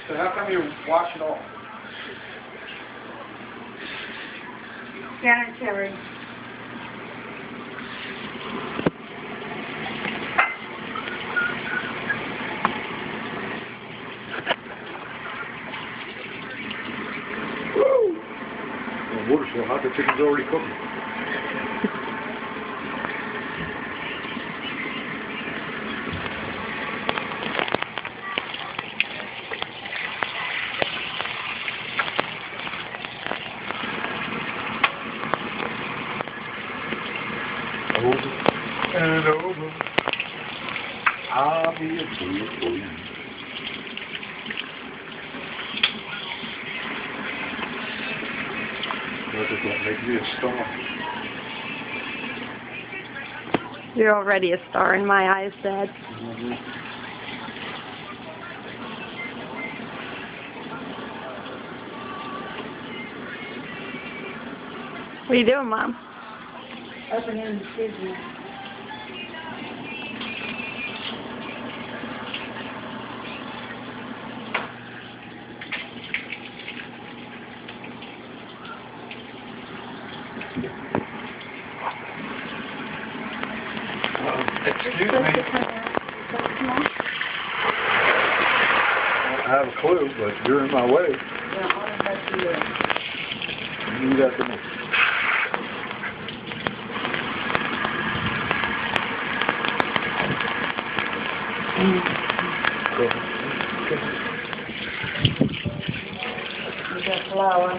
So how come you're washing off? Sanitary. Woo! The water's so hot, the chicken's already cooking. Over and over, I'll be a fool for you. But it don't make me a star. You're already a star in my eyes, Dad. What are you doing, Mom? Opening the business. Excuse me. I have a clue, but you're in my way. You need that to me. We got flour.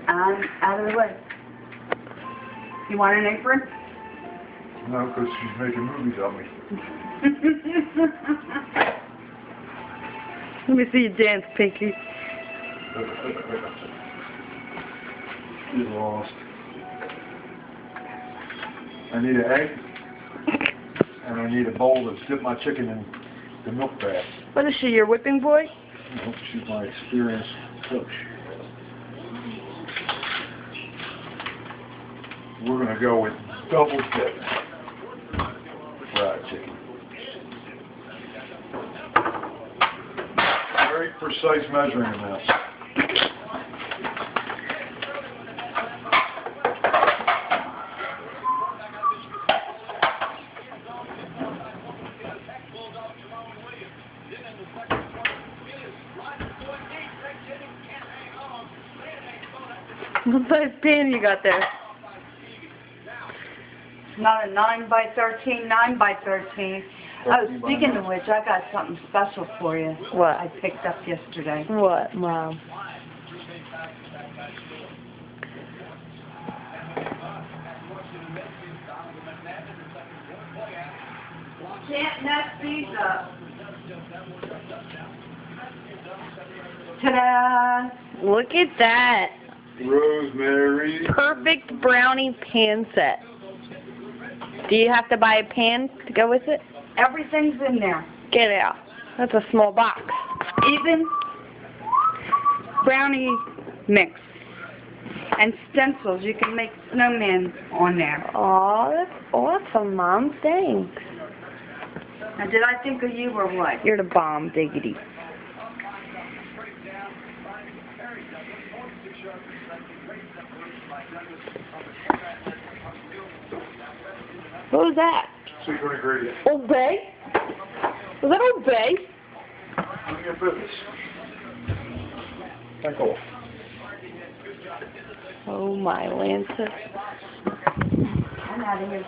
And out of the way. You want an apron? No, because she's making movies of me. Let me see you dance, Pinky. Get lost. I need an egg, and I need a bowl to dip my chicken in the milk bath. What is she, your whipping boy? Nope, she's my experienced coach. We're going to go with double dip fried chicken. Very precise measuring amounts. What size pan you got there? Not a 9 by 13, 9 by 13. Oh, speaking of which, I got something special for you. What? I picked up yesterday. What, Mom? Can't mess these up. Ta-da! Look at that. Rosemary. Perfect brownie pan set. Do you have to buy a pan to go with it? Everything's in there. Get out. That's a small box. Even brownie mix. And stencils. You can make snowmen on there. Aw, that's awesome, Mom. Thanks. Now, did I think of you or what? You're the bomb, diggity. What was that? Secret ingredient. Obey? Was that Obey? None of your business. Thank all. Oh my Lancer. I'm out of here.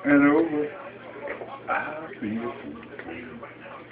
and over, I feel free.